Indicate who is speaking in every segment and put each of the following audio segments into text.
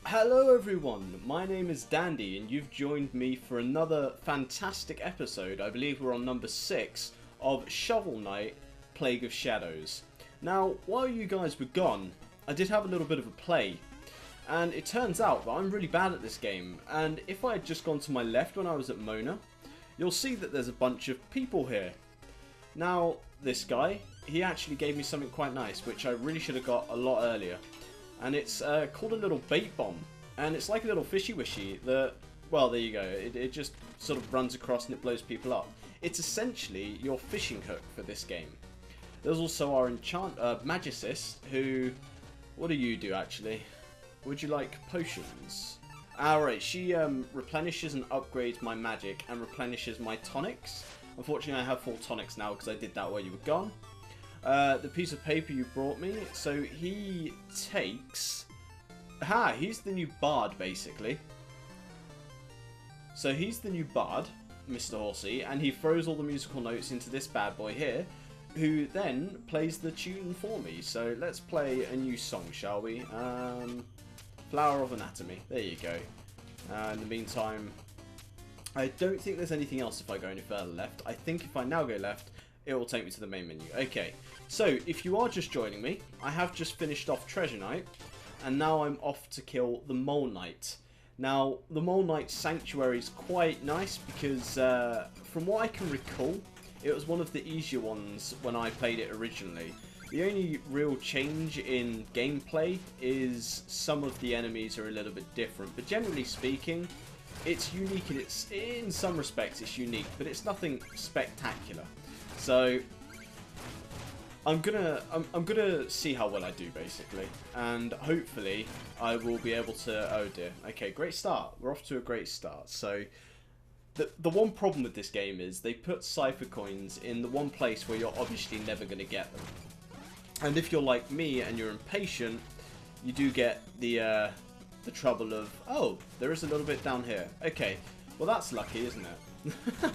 Speaker 1: Hello everyone, my name is Dandy and you've joined me for another fantastic episode. I believe we're on number 6 of Shovel Knight Plague of Shadows. Now, while you guys were gone, I did have a little bit of a play, and it turns out that I'm really bad at this game, and if I had just gone to my left when I was at Mona, you'll see that there's a bunch of people here. Now, this guy, he actually gave me something quite nice, which I really should have got a lot earlier. And it's called a little bait bomb, and it's like a little fishy wishy that, well, there you go, it just sort of runs across and it blows people up. It's essentially your fishing hook for this game. There's also our magicist, who, what do you do actually? Would you like potions? Alright, she replenishes and upgrades my magic and replenishes my tonics. Unfortunately I have full tonics now because I did that while you were gone. The piece of paper you brought me, so he takes... he's the new bard, basically. So he's the new bard, Mr. Horsey, and he throws all the musical notes into this bad boy here, who then plays the tune for me. So let's play a new song, shall we? Flower of Anatomy. There you go. In the meantime, I don't think there's anything else if I go any further left. I think if I now go left, it will take me to the main menu. Okay, so if you are just joining me, I have just finished off Treasure Knight, and now I'm off to kill the Mole Knight. Now, the Mole Knight Sanctuary is quite nice because, from what I can recall, it was one of the easier ones when I played it originally. The only real change in gameplay is some of the enemies are a little bit different, but generally speaking, it's unique, and in some respects it's unique, but it's nothing spectacular. So I'm gonna see how well I do, basically, and hopefully I will be able to. Oh dear. Okay, great start. We're off to a great start. So the one problem with this game is they put cipher coins in the one place where you're obviously never gonna get them. And if you're like me and you're impatient, you do get the trouble of, oh, there is a little bit down here. Okay, well that's lucky, isn't it?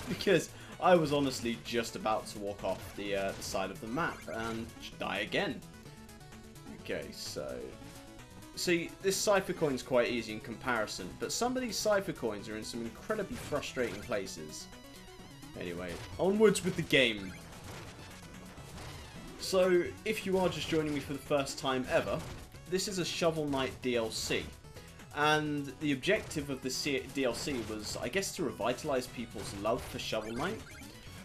Speaker 1: Because I was honestly just about to walk off the side of the map and die again. Okay, so... See, this cipher coin's quite easy in comparison, but some of these cipher coins are in some incredibly frustrating places. Anyway, onwards with the game. So, if you are just joining me for the first time ever, this is a Shovel Knight DLC. And the objective of the DLC was, I guess, to revitalise people's love for Shovel Knight.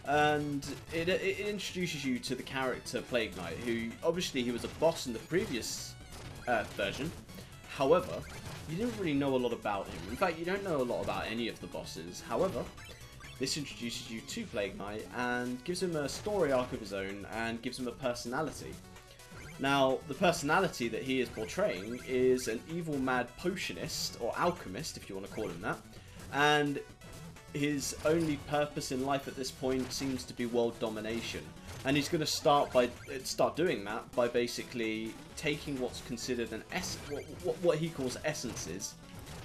Speaker 1: And it introduces you to the character Plague Knight, who, obviously, he was a boss in the previous version. However, you didn't really know a lot about him. In fact, you don't know a lot about any of the bosses. However, this introduces you to Plague Knight and gives him a story arc of his own and gives him a personality. Now, the personality that he is portraying is an evil mad potionist, or alchemist if you want to call him that, and his only purpose in life at this point seems to be world domination. And he's going to start doing that by basically taking what's considered an what he calls essences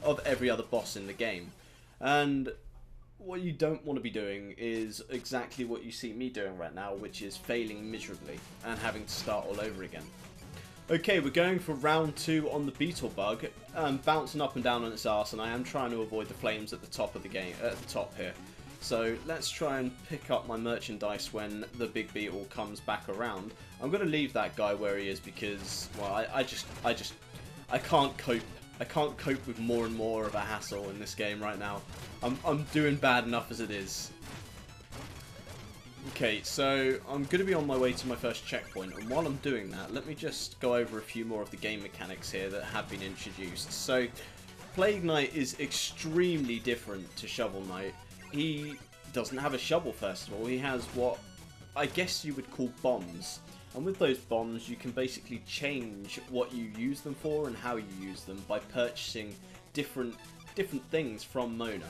Speaker 1: of every other boss in the game. And what you don't want to be doing is exactly what you see me doing right now, which is failing miserably and having to start all over again. Okay, we're going for round 2 on the beetle bug. I'm bouncing up and down on its arse, and I am trying to avoid the flames at the top of the game, at the top here. So let's try and pick up my merchandise when the big beetle comes back around. I'm going to leave that guy where he is because, well, I can't cope. I can't cope with more and more of a hassle in this game right now. I'm doing bad enough as it is. Okay, so I'm going to be on my way to my first checkpoint, and while I'm doing that, let me just go over a few more of the game mechanics here that have been introduced. So, Plague Knight is extremely different to Shovel Knight. He doesn't have a shovel, first of all. He has what I guess you would call bombs. And with those bombs, you can basically change what you use them for and how you use them by purchasing different things from Mona.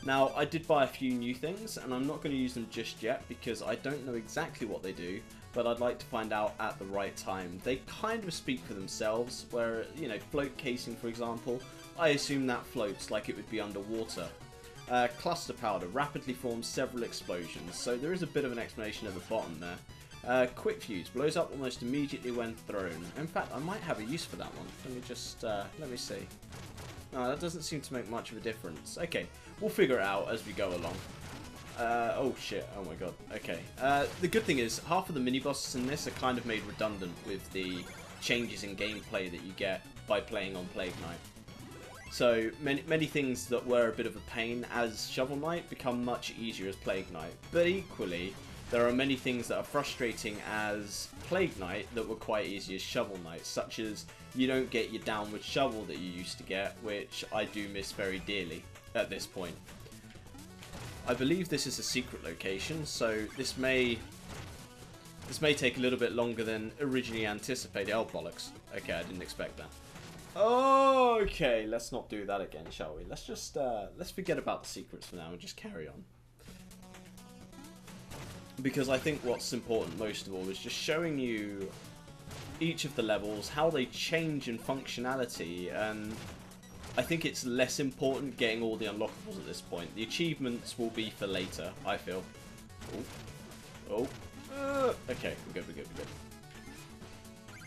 Speaker 1: Now, I did buy a few new things, and I'm not going to use them just yet because I don't know exactly what they do, but I'd like to find out at the right time. They kind of speak for themselves, where, you know, float casing, for example, I assume that floats like it would be underwater. Cluster powder rapidly forms several explosions, so there is a bit of an explanation at the bottom there. Quick fuse blows up almost immediately when thrown. In fact, I might have a use for that one. Let me just, let me see. Oh, that doesn't seem to make much of a difference. Okay, we'll figure it out as we go along. Oh shit, oh my god, okay. The good thing is, half of the mini-bosses in this are kind of made redundant with the changes in gameplay that you get by playing on Plague Knight. So, many things that were a bit of a pain as Shovel Knight become much easier as Plague Knight. But equally, there are many things that are frustrating as Plague Knight that were quite easy as Shovel Knight, such as you don't get your downward shovel that you used to get, which I do miss very dearly at this point. I believe this is a secret location, so this may take a little bit longer than originally anticipated. Oh, bollocks. Okay, I didn't expect that. Okay, let's not do that again, shall we? Let's just, let's forget about the secrets for now and just carry on. Because I think what's important most of all is just showing you each of the levels, how they change in functionality, and I think it's less important getting all the unlockables at this point. The achievements will be for later, I feel. Okay, we're good.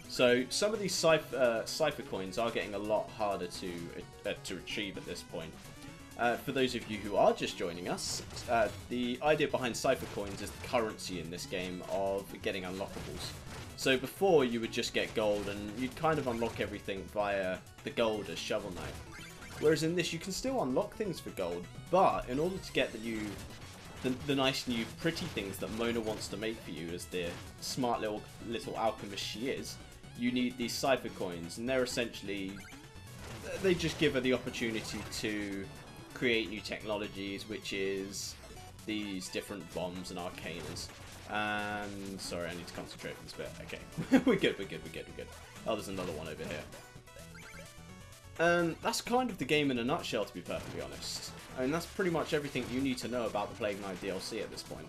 Speaker 1: So, some of these cipher coins are getting a lot harder to retrieve at this point. For those of you who are just joining us, the idea behind cipher coins is the currency in this game of getting unlockables. So before, you would just get gold, and you'd kind of unlock everything via the gold as Shovel Knight. Whereas in this, you can still unlock things for gold, but in order to get the nice new pretty things that Mona wants to make for you as the smart little alchemist she is, you need these cipher coins, and they're essentially, they just give her the opportunity to create new technologies, which is these different bombs and arcanas. And sorry, I need to concentrate on this bit. Okay, we're good. Oh, there's another one over here. And that's kind of the game in a nutshell, to be perfectly honest. I mean, that's pretty much everything you need to know about the Plague Knight DLC at this point.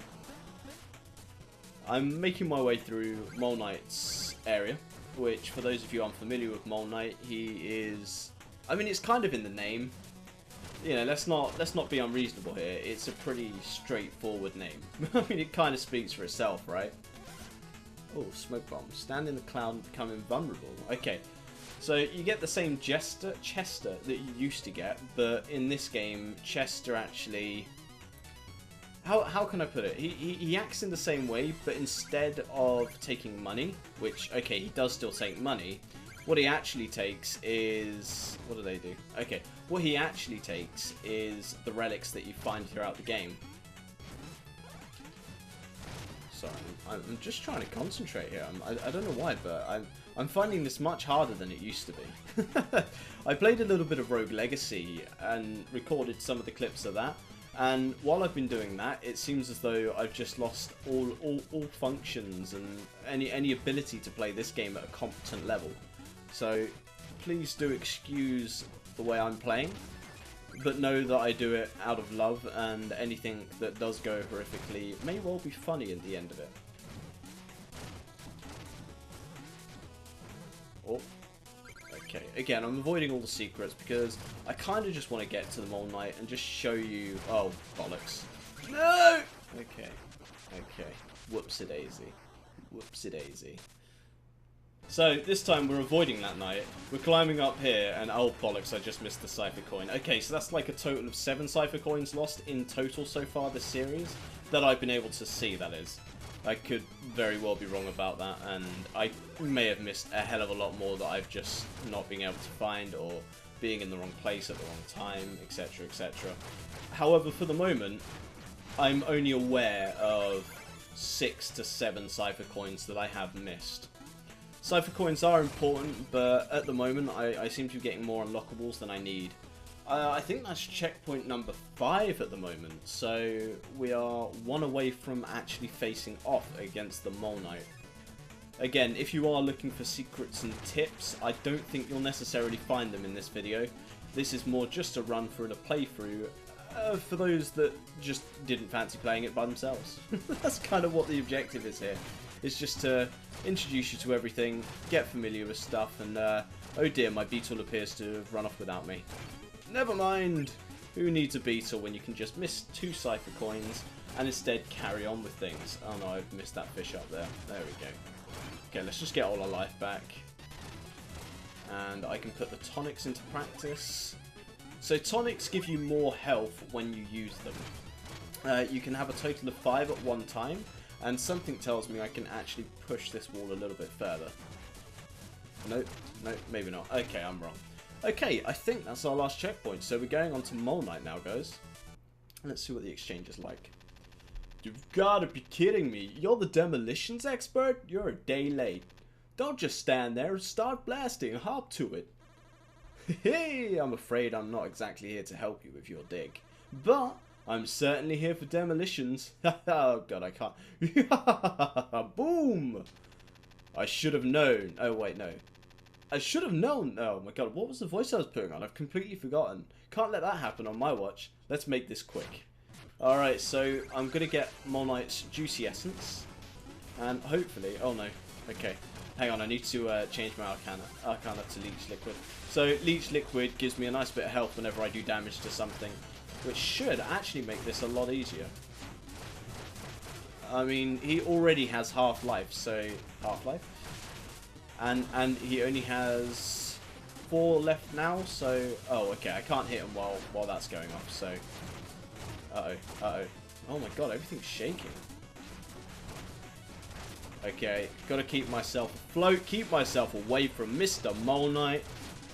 Speaker 1: I'm making my way through Mole Knight's area, which, for those of you unfamiliar with Mole Knight, he is... I mean, it's kind of in the name. You know, let's not be unreasonable here. It's a pretty straightforward name. I mean, it kind of speaks for itself, right? Oh, smoke bomb. Stand in the cloud and become invulnerable. Okay, so you get the same Chester that you used to get, but in this game, Chester actually... How can I put it? He acts in the same way, but instead of taking money, which, okay, he does still take money, what he actually takes is... What do they do? Okay, what he actually takes is the relics that you find throughout the game. Sorry, I'm just trying to concentrate here. I don't know why, but I'm finding this much harder than it used to be. I played a little bit of Rogue Legacy and recorded some of the clips of that. And while I've been doing that, it seems as though I've just lost all functions and any ability to play this game at a competent level. So please do excuse the way I'm playing, but know that I do it out of love, and anything that does go horrifically may well be funny at the end of it. Oh. Okay, again, I'm avoiding all the secrets because I kind of just want to get to the Mole Knight and just show you... Oh, bollocks. No! Okay. Whoopsie-daisy. Whoopsie-daisy. So, this time we're avoiding that knight. We're climbing up here, and oh, bollocks, I just missed the cipher coin. Okay, so that's like a total of 7 cipher coins lost in total so far this series. That I've been able to see, that is. I could very well be wrong about that, and I may have missed a hell of a lot more that I've just not been able to find, or being in the wrong place at the wrong time, etc, etc. However, for the moment, I'm only aware of 6 to 7 cipher coins that I have missed. Cipher coins are important, but at the moment I seem to be getting more unlockables than I need. I think that's checkpoint number 5 at the moment, so we are 1 away from actually facing off against the Mole Knight. Again, if you are looking for secrets and tips, I don't think you'll necessarily find them in this video. This is more just a run through and a playthrough for those that just didn't fancy playing it by themselves. That's kind of what the objective is here. It's just to introduce you to everything, get familiar with stuff, and oh dear, my beetle appears to have run off without me. Never mind! Who needs a beetle when you can just miss 2 cipher coins and instead carry on with things? Oh no, I've missed that fish up there. There we go. Okay, let's just get all our life back. And I can put the tonics into practice. So tonics give you more health when you use them. You can have a total of 5 at one time, and something tells me I can actually push this wall a little bit further. Nope, nope, maybe not. Okay, I'm wrong. Okay, I think that's our last checkpoint, so we're going on to Mole Knight now, guys. Let's see what the exchange is like. You've gotta be kidding me. You're the demolitions expert? You're a day late. Don't just stand there, start blasting, hop to it. Hey, I'm afraid I'm not exactly here to help you with your dig. But I'm certainly here for demolitions. Oh god, I can't. Boom! I should have known. Oh wait, no. I should have known. Oh my god, what was the voice I was putting on? I've completely forgotten. Can't let that happen on my watch. Let's make this quick. Alright, so I'm going to get Mole Knight's Juicy Essence. And hopefully... Oh no. Okay. Hang on, I need to change my Arcana to Leech Liquid. So Leech Liquid gives me a nice bit of health whenever I do damage to something, which should actually make this a lot easier. I mean, he already has half-life, so... Half-life? And he only has 4 left now, so... Oh, okay, I can't hit him while that's going off, so... Uh-oh, uh-oh. Oh my god, everything's shaking. Okay, gotta keep myself afloat, keep myself away from Mr. Mole Knight.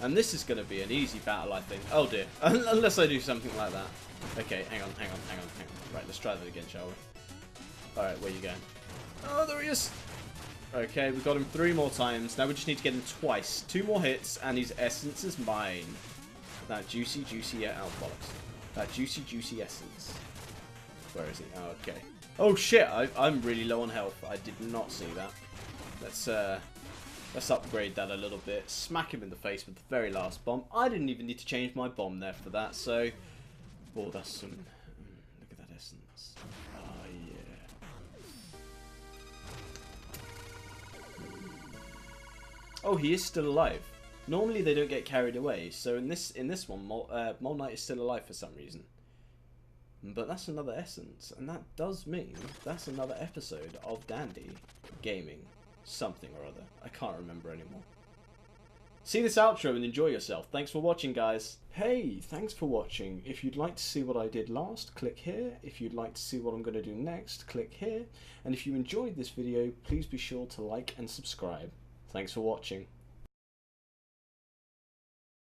Speaker 1: And this is gonna be an easy battle, I think. Oh dear, unless I do something like that. Okay, hang on. Right, let's try that again, shall we? Alright, where are you going? Oh, there he is! Okay, we got him 3 more times. Now we just need to get him twice. 2 more hits, and his essence is mine. That juicy, oh, bollocks. That juicy, juicy essence. Where is he? Oh, okay. Oh shit, I'm really low on health. I did not see that. Let's upgrade that a little bit. Smack him in the face with the very last bomb. I didn't even need to change my bomb there for that, so... Oh, that's some... Look at that essence. Oh, yeah. Oh, he is still alive. Normally they don't get carried away, so in this one, Mole Knight is still alive for some reason. But that's another essence, and that does mean that's another episode of Dandy Gaming something or other. I can't remember anymore. See this outro and enjoy yourself. Thanks for watching, guys. Hey, thanks for watching. If you'd like to see what I did last, click here. If you'd like to see what I'm going to do next, click here. And if you enjoyed this video, please be sure to like and subscribe. Thanks for watching.